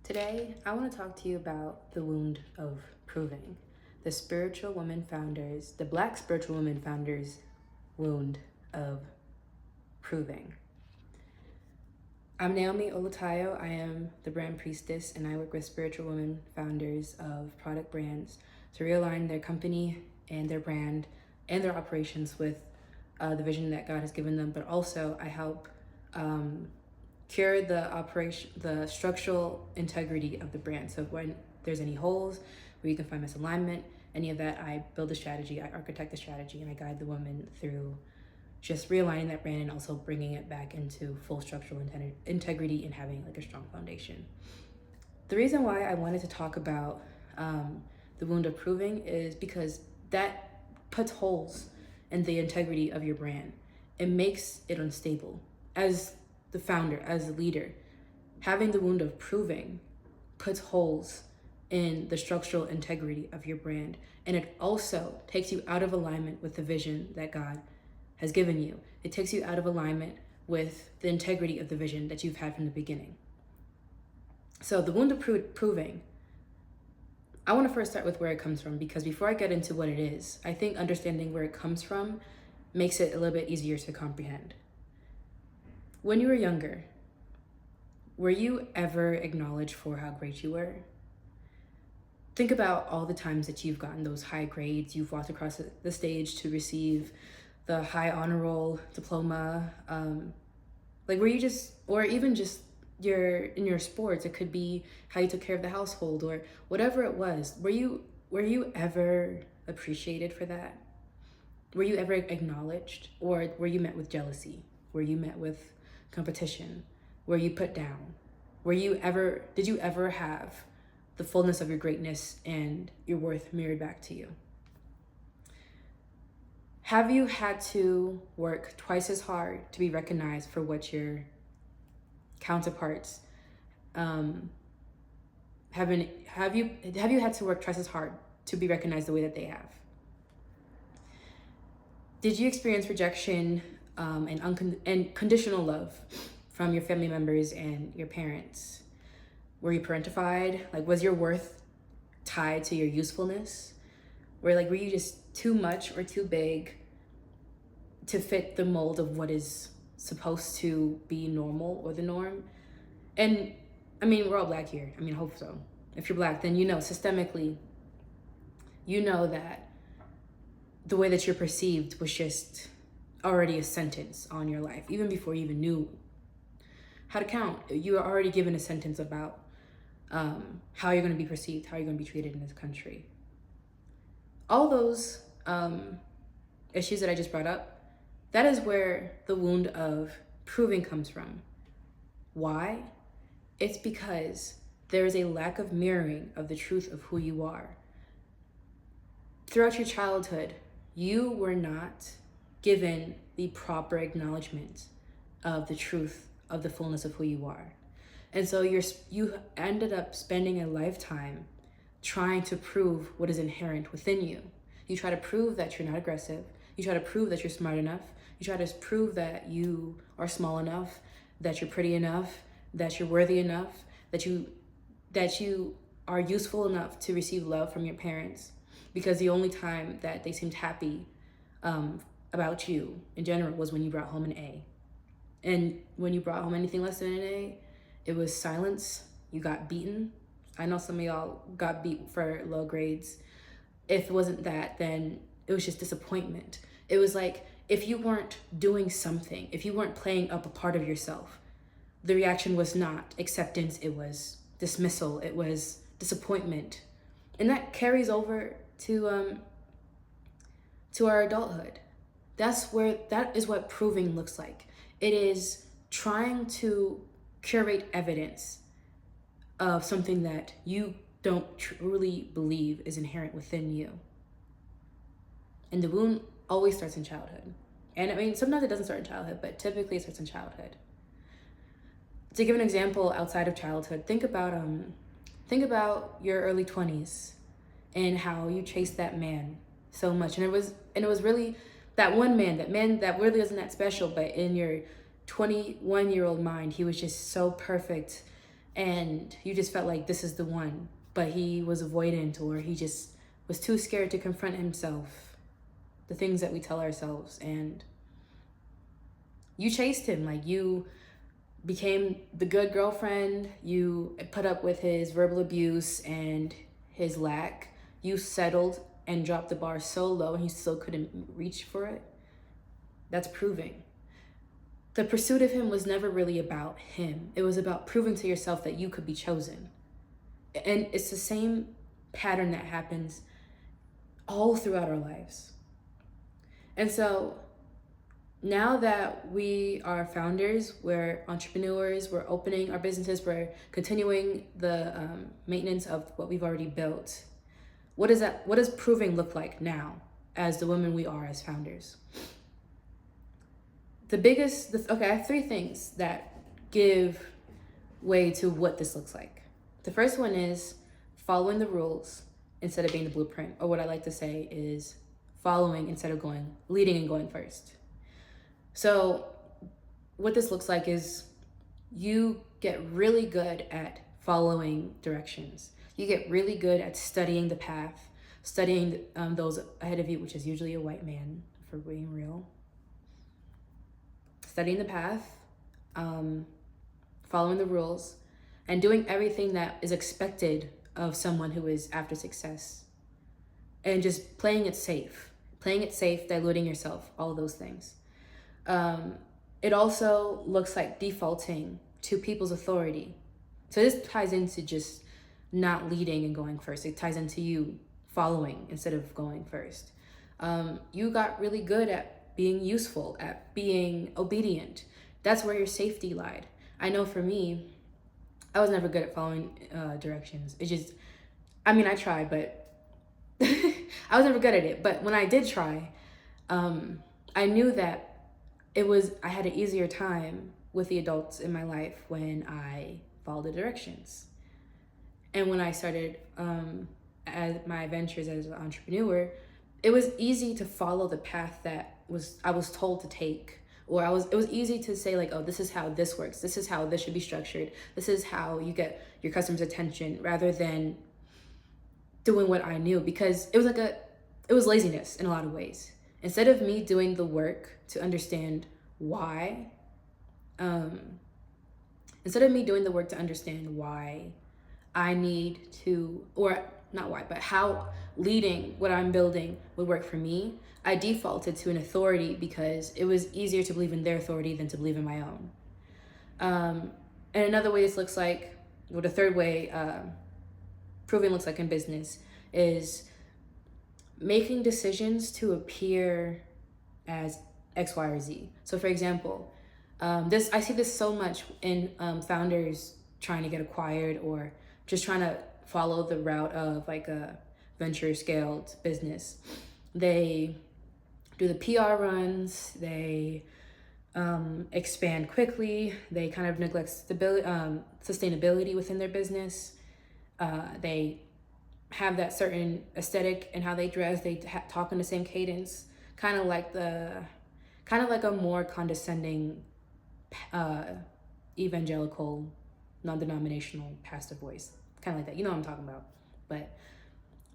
Today, I want to talk to you about the wound of proving, the Black spiritual women founders' wound of proving. I'm Naomiolutayo. I am the brand priestess, and I work with spiritual women founders of product brands to realign their company and their brand and their operations with the vision that God has given them. But also, I help cure the structural integrity of the brand. So when there's any holes where you can find misalignment, any of that, I build a strategy, I architect the strategy, and I guide the woman through just realigning that brand and also bringing it back into full structural integrity and having like a strong foundation. The reason why I wanted to talk about the wound of proving is because that puts holes in the integrity of your brand. It makes it unstable. As the founder, as the leader, having the wound of proving puts holes in the structural integrity of your brand. And it also takes you out of alignment with the vision that God has given you. It takes you out of alignment with the integrity of the vision that you've had from the beginning. So the wound of proving, I want to first start with where it comes from, because before I get into what it is, I think understanding where it comes from makes it a little bit easier to comprehend. When you were younger, were you ever acknowledged for how great you were? Think about all the times that you've gotten those high grades, you've walked across the stage to receive the high honor roll diploma. Were you just, or even just in your sports, it could be how you took care of the household or whatever it was. Were you ever appreciated for that? Were you ever acknowledged, or were you met with jealousy? Were you met with competition? Were you put down? Did you ever have the fullness of your greatness and your worth mirrored back to you? Have you had to work twice as hard to be recognized for what your counterparts have you had to work twice as hard to be recognized the way that they have? Did you experience rejection and conditional love from your family members and your parents? Were you parentified? Was your worth tied to your usefulness? Were you just too much or too big to fit the mold of what is supposed to be normal or the norm? And we're all Black here. I hope so. If you're Black, then systemically, that the way that you're perceived was just already a sentence on your life. Even before you even knew how to count, you were already given a sentence about how you're going to be perceived, how you're going to be treated in this country. All those issues that I just brought up, that is where the wound of proving comes from. Why? It's because there is a lack of mirroring of the truth of who you are. Throughout your childhood, you were not given the proper acknowledgement of the truth of the fullness of who you are. And so you ended up spending a lifetime trying to prove what is inherent within you. You try to prove that you're not aggressive. You try to prove that you're smart enough. You try to prove that you are small enough, that you're pretty enough, that you're worthy enough, that you are useful enough to receive love from your parents, because the only time that they seemed happy about you in general was when you brought home an A. And when you brought home anything less than an A, it was silence. You got beaten. I know some of y'all got beat for low grades. If it wasn't that, then it was just disappointment. It was like if you weren't doing something, if you weren't playing up a part of yourself, the reaction was not acceptance, it was dismissal, it was disappointment. And that carries over to our adulthood. That is what proving looks like. It is trying to curate evidence of something that you don't truly believe is inherent within you. And the wound always starts in childhood. And sometimes it doesn't start in childhood, but typically it starts in childhood. To give an example outside of childhood, think about your early 20s and how you chased that man so much. And it was really that one man that really wasn't that special, but in your 21-year-old mind, he was just so perfect and you just felt like this is the one, but he was avoidant, or he just was too scared to confront himself, the things that we tell ourselves, and you chased him. Like, you became the good girlfriend, you put up with his verbal abuse and his lack, you settled and dropped the bar so low and he still couldn't reach for it. That's proving. The pursuit of him was never really about him. It was about proving to yourself that you could be chosen. And it's the same pattern that happens all throughout our lives. And so now that we are founders, we're entrepreneurs, we're opening our businesses, we're continuing the maintenance of what we've already built. What does proving look like now as the women we are as founders? I have three things that give way to what this looks like. The first one is following the rules instead of being the blueprint, or what I like to say is following instead of leading and going first. So what this looks like is you get really good at following directions. You get really good at studying the path, studying those ahead of you, which is usually a white man, for being real. Studying the path, following the rules, and doing everything that is expected of someone who is after success. And just playing it safe, diluting yourself, all of those things. It also looks like defaulting to people's authority. So this ties into just not leading and going first. It ties into you following instead of going first. You got really good at being useful, at being obedient. That's where your safety lied. I know for me, I was never good at following directions. I tried, but I was never good at it. But when I did try, I knew that I had an easier time with the adults in my life when I followed the directions. And when I started as my ventures as an entrepreneur, it was easy to follow the path that I was told to take, or it was easy to say, like, oh, this is how this works. This is how this should be structured. This is how you get your customers' attention, rather than doing what I knew, because it was laziness in a lot of ways. Instead of me doing the work to understand why, I need to, or not why, but how leading what I'm building would work for me, I defaulted to an authority because it was easier to believe in their authority than to believe in my own. And another way this looks like, or the third way proving looks like in business, is making decisions to appear as X, Y, or Z. So for example, I see this so much in founders trying to get acquired, or just trying to follow the route of like a venture scaled business. They do the PR runs, they expand quickly, they kind of neglect sustainability within their business. They have that certain aesthetic and how they dress, they talk in the same cadence, kind of like a more condescending evangelical, non-denominational pastor voice, kind of like that. You know what I'm talking about. But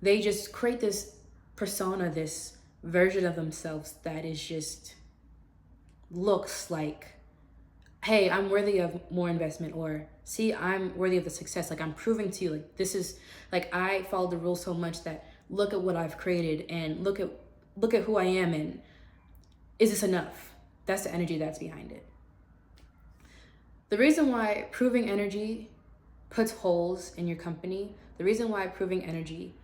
they just create this persona, this version of themselves that is just looks like, hey, I'm worthy of more investment, or see, I'm worthy of the success. Like, I'm proving to you, like, this is, like, I followed the rules so much that look at what I've created, and look at who I am, and is this enough? That's the energy that's behind it. The reason why proving energy puts holes in your company, the reason why proving energy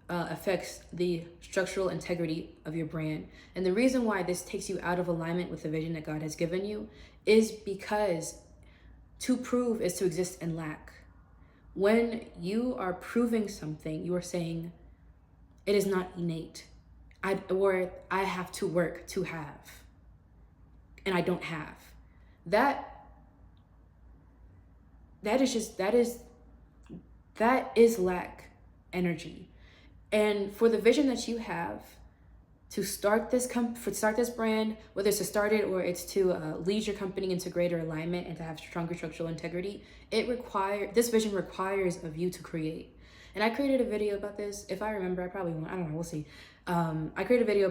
affects the structural integrity of your brand, and the reason why this takes you out of alignment with the vision that God has given you, is because to prove is to exist in lack. When you are proving something, you are saying it is not innate, or I have to work to have, and I don't have. That is lack energy. And for the vision that you have, to start this brand, whether it's to start it or it's to lead your company into greater alignment and to have stronger structural integrity, this vision requires of you to create. And I created a video about this. If I remember, I probably won't. I don't know. We'll see. I created a video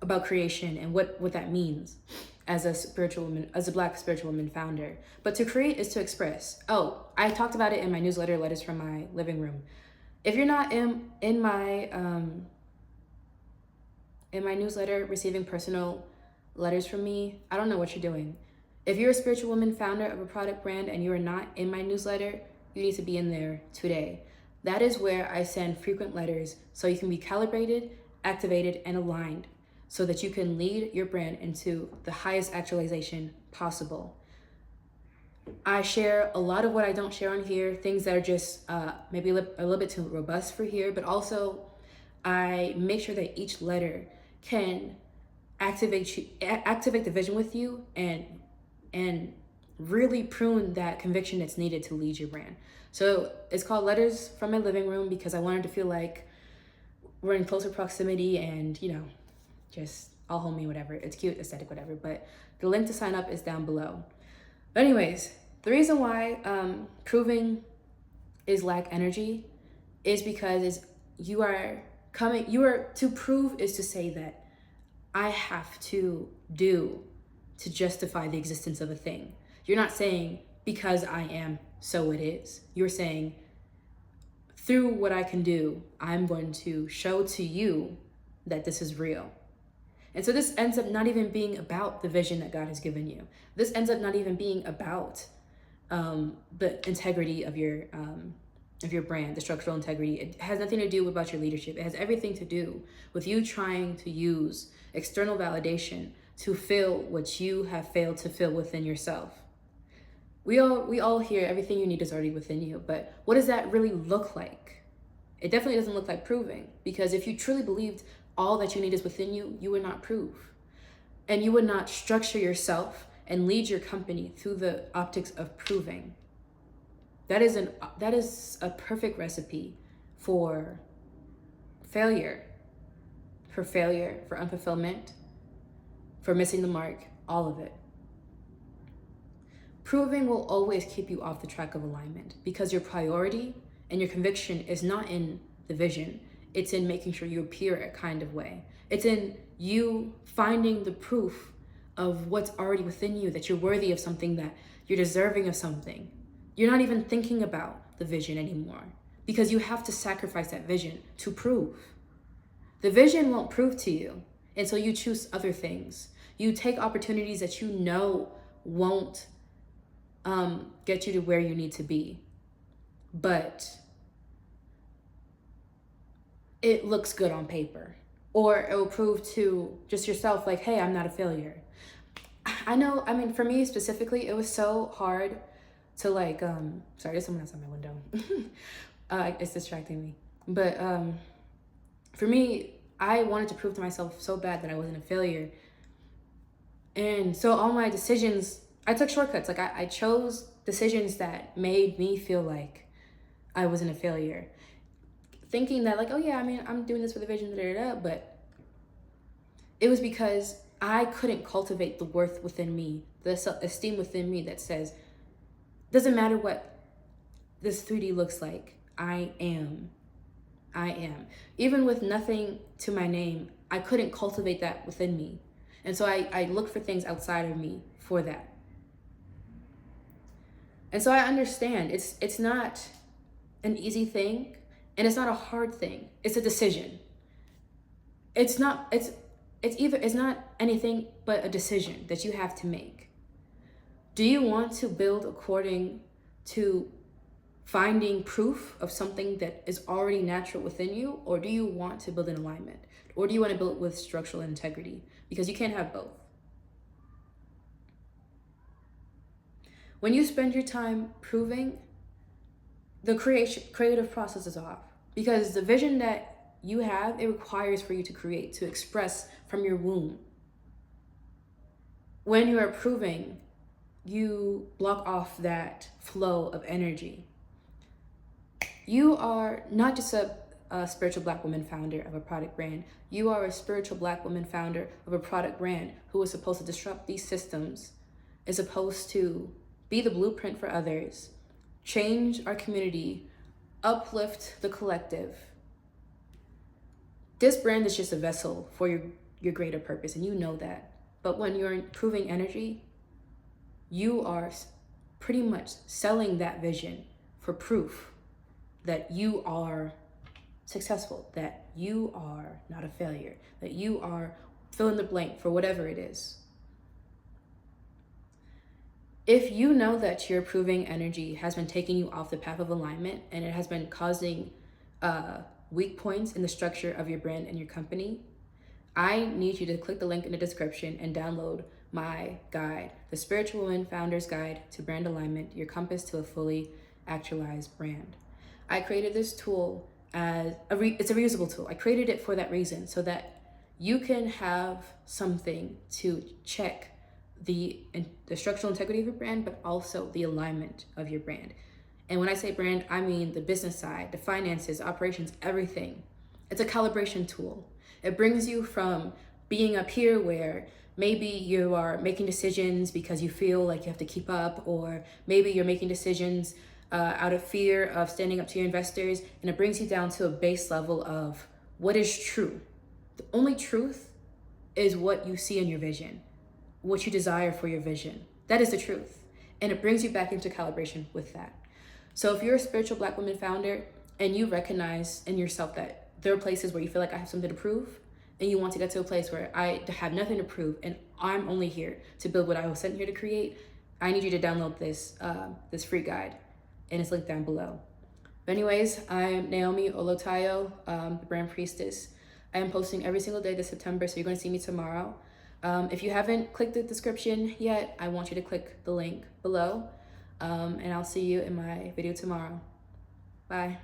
about creation and what that means as a spiritual woman, as a Black spiritual woman founder. But to create is to express. Oh, I talked about it in my newsletter, Letters from My Living Room. If you're not in my newsletter receiving personal letters from me, I don't know what you're doing. If you're a spiritual woman founder of a product brand and you are not in my newsletter, you need to be in there today. That is where I send frequent letters so you can be calibrated, activated, and aligned so that you can lead your brand into the highest actualization possible. I share a lot of what I don't share on here, things that are just maybe a little bit too robust for here, but also I make sure that each letter can activate the vision with you and really prune that conviction that's needed to lead your brand. So it's called Letters from My Living Room because I wanted to feel like we're in closer proximity and, just all homey, whatever. It's cute, aesthetic, whatever. But the link to sign up is down below. But anyways, the reason why proving is lack energy is because to prove is to say that I have to do to justify the existence of a thing. You're not saying because I am, so it is. You're saying through what I can do, I'm going to show to you that this is real. And so this ends up not even being about the vision that God has given you. This ends up not even being about the integrity of your brand, the structural integrity. It has nothing to do about your leadership. It has everything to do with you trying to use external validation to fill what you have failed to fill within yourself. We all hear everything you need is already within you, but what does that really look like? It definitely doesn't look like proving, because if you truly believed all that you need is within you, you would not prove. And you would not structure yourself and lead your company through the optics of proving. That is a perfect recipe for failure, for unfulfillment, for missing the mark, all of it. Proving will always keep you off the track of alignment because your priority and your conviction is not in the vision. It's in making sure you appear a kind of way. It's in you finding the proof of what's already within you, that you're worthy of something, that you're deserving of something. You're not even thinking about the vision anymore because you have to sacrifice that vision to prove. The vision won't prove to you, and so you choose other things. You take opportunities that you know won't get you to where you need to be, but it looks good on paper, or it will prove to just yourself like, hey, I'm not a failure. For me specifically, it was so hard to sorry, there's someone outside my window. It's distracting me. But for me, I wanted to prove to myself so bad that I wasn't a failure. And so all my decisions, I took shortcuts. I chose decisions that made me feel like I wasn't a failure. Thinking that I'm doing this for the vision, but it was because I couldn't cultivate the worth within me, the self-esteem within me that says, doesn't matter what this 3D looks like, I am. Even with nothing to my name, I couldn't cultivate that within me. And so I looked for things outside of me for that. And so I understand it's not an easy thing, and it's not a hard thing. It's a decision. It's not anything but a decision that you have to make. Do you want to build according to finding proof of something that is already natural within you, or do you want to build in alignment? Or do you want to build with structural integrity? Because you can't have both. When you spend your time proving, the creative process is off. Because the vision that you have, it requires for you to create, to express from your womb. When you are proving, you block off that flow of energy. You are not just a a spiritual Black woman founder of a product brand. You are a spiritual Black woman founder of a product brand who is supposed to disrupt these systems, is supposed to be the blueprint for others, change our community, uplift the collective. This brand is just a vessel for your greater purpose, and you know that. But when you're improving energy, you are pretty much selling that vision for proof that you are successful, that you are not a failure, that you are fill in the blank for whatever it is. If you know that your improving energy has been taking you off the path of alignment and it has been causing weak points in the structure of your brand and your company, I need you to click the link in the description and download my guide, the Spiritual Woman Founder's Guide to Brand Alignment, your compass to a fully actualized brand. I created this tool as it's a reusable tool. I created it for that reason, so that you can have something to check the structural integrity of your brand, but also the alignment of your brand. And when I say brand, I mean the business side, the finances, operations, everything. It's a calibration tool. It brings you from being up here where maybe you are making decisions because you feel like you have to keep up, or maybe you're making decisions out of fear of standing up to your investors, and it brings you down to a base level of what is true. The only truth is what you see in your vision, what you desire for your vision. That is the truth. And it brings you back into calibration with that. So if you're a spiritual Black woman founder and you recognize in yourself that there are places where you feel like I have something to prove, and you want to get to a place where I have nothing to prove and I'm only here to build what I was sent here to create, I need you to download this free guide, and it's linked down below. But anyways, I'm naomiolutayo, the brand priestess. I am posting every single day this September, so you're going to see me tomorrow. If you haven't clicked the description yet, I want you to click the link below, and I'll see you in my video tomorrow. Bye.